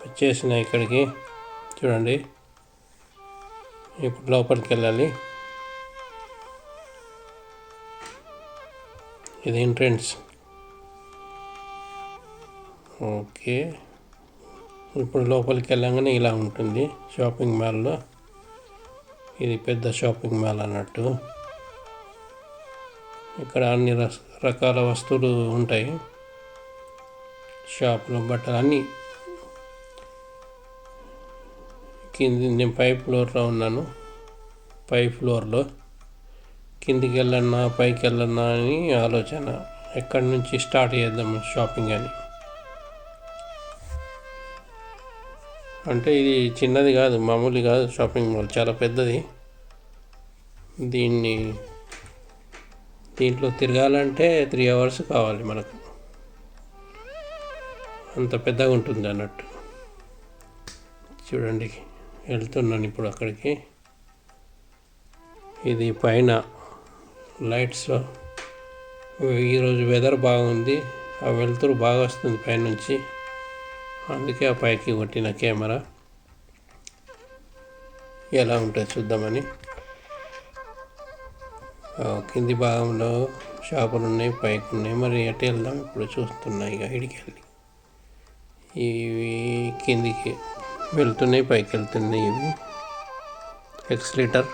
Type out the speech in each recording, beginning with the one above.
వచ్చేసిన ఇక్కడికి చూడండి. ఇప్పుడు లోపలికి వెళ్ళాలి. ఇది ఎంట్రన్స్. ఓకే, ఇప్పుడు లోపలికి వెళ్ళగానే ఇలా ఉంటుంది షాపింగ్ మాల్లో. ఇది పెద్ద షాపింగ్ మాల్ అన్నట్టు. ఇక్కడ అన్ని రకాల వస్తువులు ఉంటాయి. షాపులో బట్టలు అన్నీ. కింది నేను పై ఫ్లోర్లో ఉన్నాను. పై ఫ్లోర్లో కిందికి వెళ్ళన్నా పైకి వెళ్ళన్నా అని ఆలోచన. ఎక్కడి నుంచి స్టార్ట్ చేద్దాం షాపింగ్ అని. అంటే ఇది చిన్నది కాదు, మామూలు కాదు షాపింగ్ మాల్, చాలా పెద్దది. దీంట్లో తిరగాలంటే 3 hours కావాలి మనకు, అంత పెద్దగా ఉంటుంది అన్నట్టు. చూడండి, వెళ్తున్నాను ఇప్పుడు అక్కడికి. ఇది పైన లైట్స్. ఈరోజు వెదర్ బాగుంది, ఆ వెలుతురు బాగా వస్తుంది పైనుంచి, అందుకే ఆ పైకి కొట్టిన కెమెరా. ఎలా ఉంటుంది చూద్దామని. కింది భాగంలో షాపులు ఉన్నాయి, పైకి ఉన్నాయి. మరి ఎటు వెళ్దాం ఇప్పుడు చూస్తున్నాయి. ఇక ఇడికి వెళ్ళి ఇవి కిందికి వెళ్తున్నాయి, పైకి వెళ్తున్నాయి. ఇవి ఎక్స్లేటర్.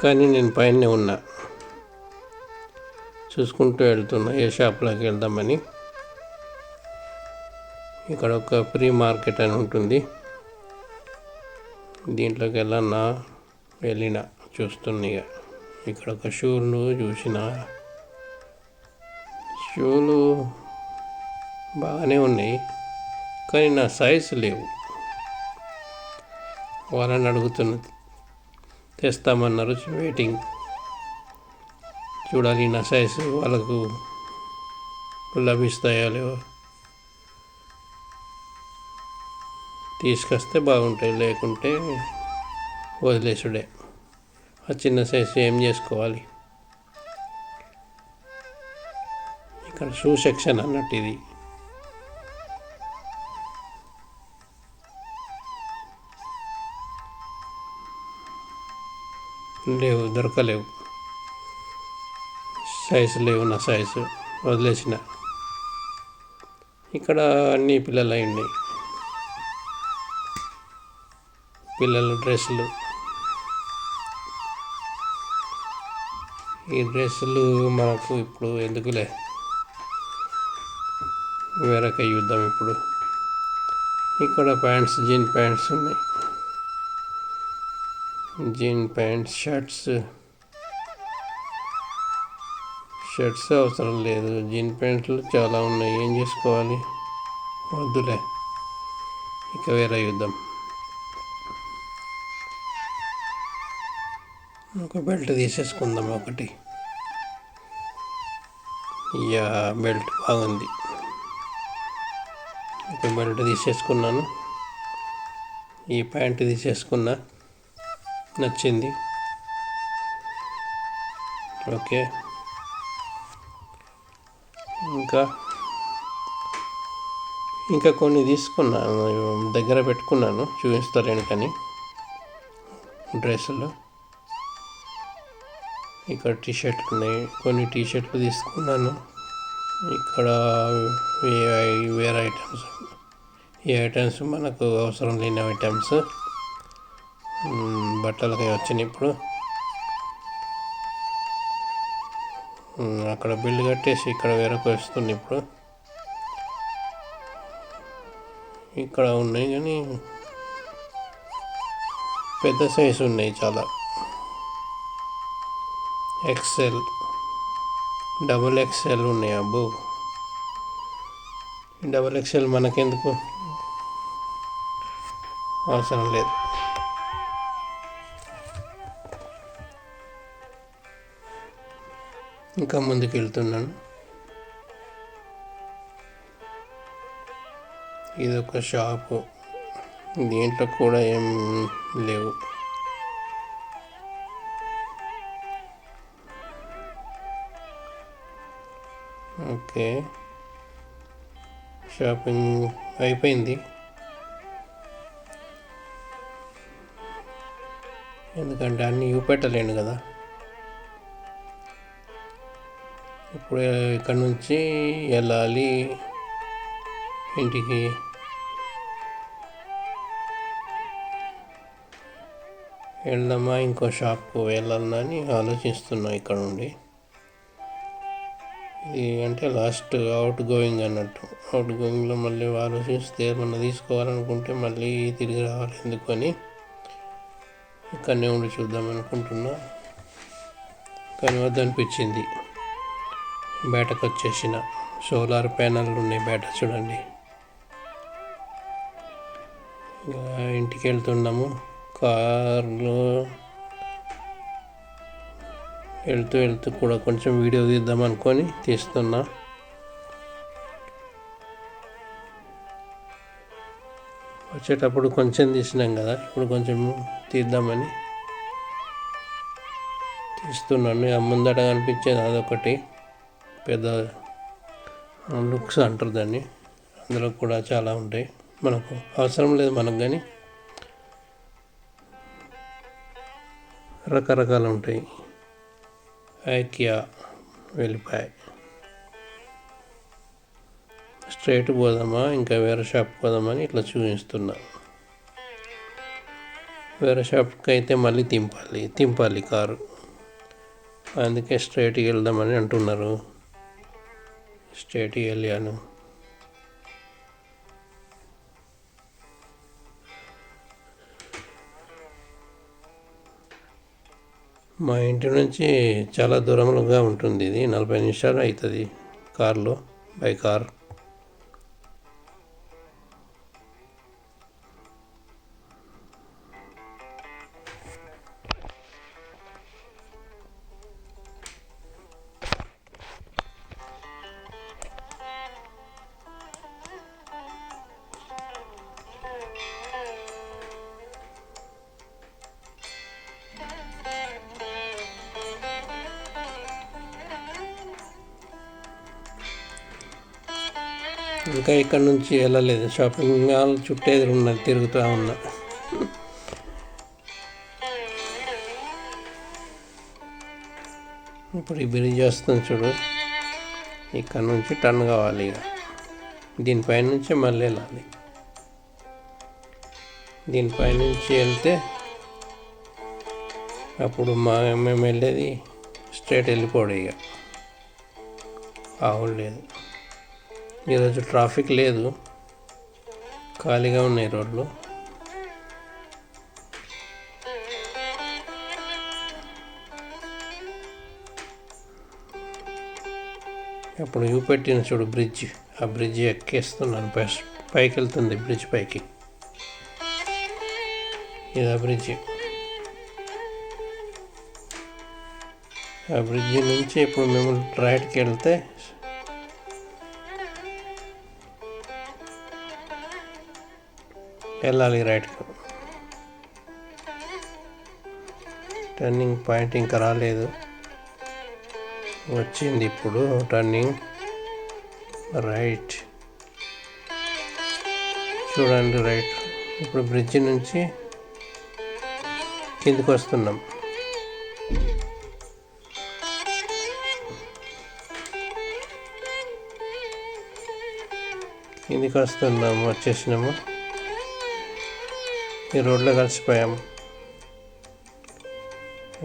కానీ నేను పైనే ఉన్నా, చూసుకుంటూ వెళ్తున్నా ఏ షాప్లోకి వెళ్దామని. ఇక్కడ ఒక ఫ్రీ మార్కెట్ అని ఉంటుంది, దీంట్లోకి వెళ్ళిన చూస్తున్నా. ఇక్కడ ఒక షూలు చూసిన. షూలు బాగానే ఉన్నాయి, కానీ నా సైజు లేవు. వాళ్ళని అడుగుతున్నది, తెస్తామన్నారు. వెయిటింగ్. చూడాలి నా సైజు వాళ్ళకు లభిస్తాయో లేవో. తీసుకొస్తే బాగుంటాయి, లేకుంటే వదిలేసుడే. ఆ చిన్న సైజు ఏం చేసుకోవాలి. ఇక్కడ షూ సెక్షన్ అన్నట్టు ఇది. లేవు, దొరకలేవు, సైజు లేవు. నా సైజు వదిలేసిన. ఇక్కడ అన్ని పిల్లలు ఉన్నాయి, పిల్లల డ్రెస్సులు. ఈ డ్రెస్సులు మనకు ఇప్పుడు ఎందుకులే, వేరొక యుద్ధం ఇప్పుడు. ఇక్కడ ప్యాంట్స్, జీన్ ప్యాంట్స్ ఉన్నాయి. జీన్ ప్యాంట్స్, షర్ట్స్ అవసరం లేదు. జీన్ ప్యాంట్లు చాలా ఉన్నాయి, ఏం చేసుకోవాలి. వద్దులే, ఇక వేరే యుద్ధం. ఒక బెల్ట్ తీసేసుకుందాం ఒకటి. బెల్ట్ బాగుంది. ఒక బెల్ట్ తీసేసుకున్నాను. ఈ ప్యాంట్ తీసేసుకున్నా, నచ్చింది. ఓకే, ఇంకా కొన్ని తీసుకున్నాను, దగ్గర పెట్టుకున్నాను, చూపిస్తారేంటి కానీ డ్రెస్సులు. ఇక్కడ టీషర్ట్లు ఉన్నాయి, కొన్ని టీషర్ట్లు తీసుకున్నాను. ఇక్కడ వేరే ఐటమ్స్, ఈ ఐటమ్స్ మనకు అవసరం లేని ఐటమ్స్ బట్టలకి వచ్చినాయి. ఇప్పుడు అక్కడ బిల్లు కట్టేసి ఇక్కడ వేరొక వస్తుంది. ఇప్పుడు ఇక్కడ ఉన్నాయి, కానీ పెద్ద సైజు ఉన్నాయి చాలా. XL, XXL ఉన్నాయి. అబ్బో, XXL మనకెందుకు, అవసరం లేదు. ఇంకా ముందుకు వెళ్తున్నాను. ఇదొక షాపు, దీంట్లో కూడా ఏం లేవు. ఓకే, షాపింగ్ అయిపోయింది. ఎందుకంటే అన్నీ చూపెట్టలేను కదా. ఇప్పుడు ఇక్కడ నుంచి వెళ్ళాలి ఇంటికి. వెళ్దామా ఇంకో షాప్కు వెళ్ళాలని అని ఆలోచిస్తున్నా ఇక్కడ నుండి. ఇది అంటే లాస్ట్ అవుట్ గోయింగ్ అన్నట్టు. అవుట్ గోయింగ్లో మళ్ళీ ఆలోచిస్తే ఏమన్నా తీసుకోవాలనుకుంటే మళ్ళీ తిరిగి రావాలి ఎందుకని ఇక్కడనే ఉండి చూద్దాం అనుకుంటున్నా. కానీ వద్దనిపించింది. బయటకు వచ్చేసిన సోలార్ ప్యానెల్లు ఉన్నాయి బయట చూడండి. ఇంటికి వెళ్తున్నాము. కార్లో వెళ్తూ కూడా కొంచెం వీడియో తీద్దాం అనుకొని తీస్తున్నా. వచ్చేటప్పుడు కొంచెం తీసినాం కదా, ఇప్పుడు కొంచెం తీద్దామని తీస్తున్నాను. ముందట కనిపించేది అదొకటి పెద్ద లుక్స్ అంటారు దాన్ని. అందులో కూడా చాలా ఉంటాయి, మనకు అవసరం లేదు మనకు, కానీ రకరకాలు ఉంటాయి. ఐకియా వెళ్ళిపోయి స్ట్రైట్ పోదామా ఇంకా వేరే షాప్కి పోదామని ఇట్లా చూపిస్తున్నా. వేరే షాప్కి అయితే మళ్ళీ తింపాలి కారు. అందుకే స్ట్రైట్కి వెళ్దామని అంటున్నారు. స్ట్రైట్కి వెళ్ళాను. మా ఇంటి నుంచి చాలా దూరంగా ఉంటుంది. ఇది 40 నిమిషాలు అవుతుంది కార్లో, బై కార్. ఇంకా ఇక్కడ నుంచి వెళ్ళలేదు. షాపింగ్ మాల్ చుట్టూ ఉన్నది, తిరుగుతూ ఉన్నా. ఇప్పుడు ఈ బ్రిడ్జ్ వస్తుంది చూడు, ఇక్కడ నుంచి టర్న్ కావాలి. ఇక దీనిపై నుంచి మళ్ళీ వెళ్ళాలి. దీనిపై నుంచి వెళ్తే అప్పుడు మేము వెళ్ళేది స్ట్రైట్ వెళ్ళిపోవడం. ఇక లేదు, ఈరోజు ట్రాఫిక్ లేదు, ఖాళీగా ఉన్నాయి రోడ్లు. అప్పుడు చూపెట్టిన చూడు బ్రిడ్జ్, ఆ బ్రిడ్జ్ ఎక్కేస్తున్నాను. పైకి వెళ్తుంది బ్రిడ్జ్ పైకి. ఇది ఆ బ్రిడ్జ్. ఆ బ్రిడ్జ్ నుంచి ఇప్పుడు మేము రైట్కి వెళ్తే వెళ్ళాలి రైట్కు. టర్నింగ్ పాయింట్ ఇంకా రాలేదు, వచ్చింది ఇప్పుడు టర్నింగ్ రైట్. చూడండి రైట్. ఇప్పుడు బ్రిడ్జ్ నుంచి కిందికి వస్తున్నాం. వచ్చేసినాము. ఈ రోడ్లో కలిసిపోయాము.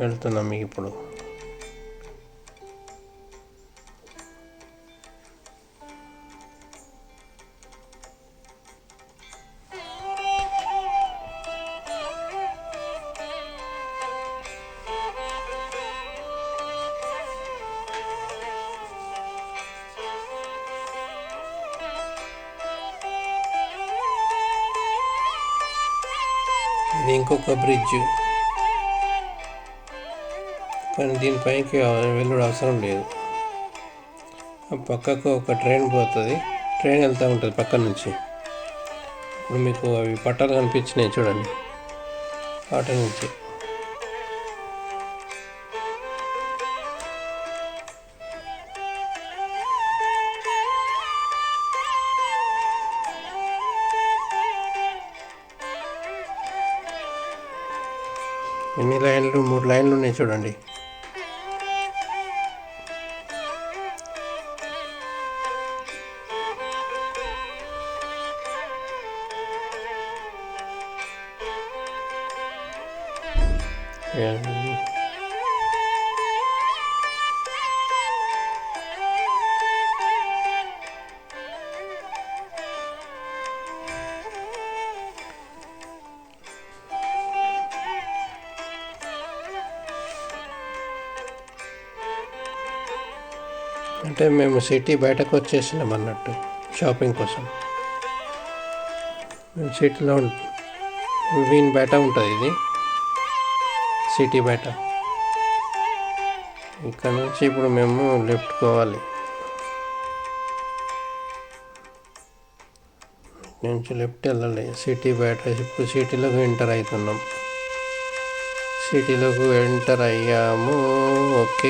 వెళ్తున్నాం మీకు ఇప్పుడు. ఇది ఇంకొక బ్రిడ్జ్, కానీ దీనిపైకి వెళ్ళడం అవసరం లేదు. పక్కకు ఒక ట్రైన్ పోతుంది, ట్రైన్ వెళ్తూ ఉంటుంది పక్క నుంచి. ఇప్పుడు మీకు అవి పట్టాలు కనిపించినాయి చూడండి, వాటి నుంచి. ఎన్ని లైన్లు? 3 లైన్లు ఉన్నాయి చూడండి. అంటే మేము సిటీ బయటకు వచ్చేసినాం అన్నట్టు షాపింగ్ కోసం. మేము సిటీలో వీన్ బయట ఉంటుంది ఇది, సిటీ బయట. ఇక్కడ నుంచి ఇప్పుడు మేము లెఫ్ట్ పోవాలి. నుంచి లెఫ్ట్ వెళ్ళాలి సిటీ బయట. ఇప్పుడు సిటీలోకి ఎంటర్ అవుతున్నాం. సిటీలోకి ఎంటర్ అయ్యాము. ఓకే.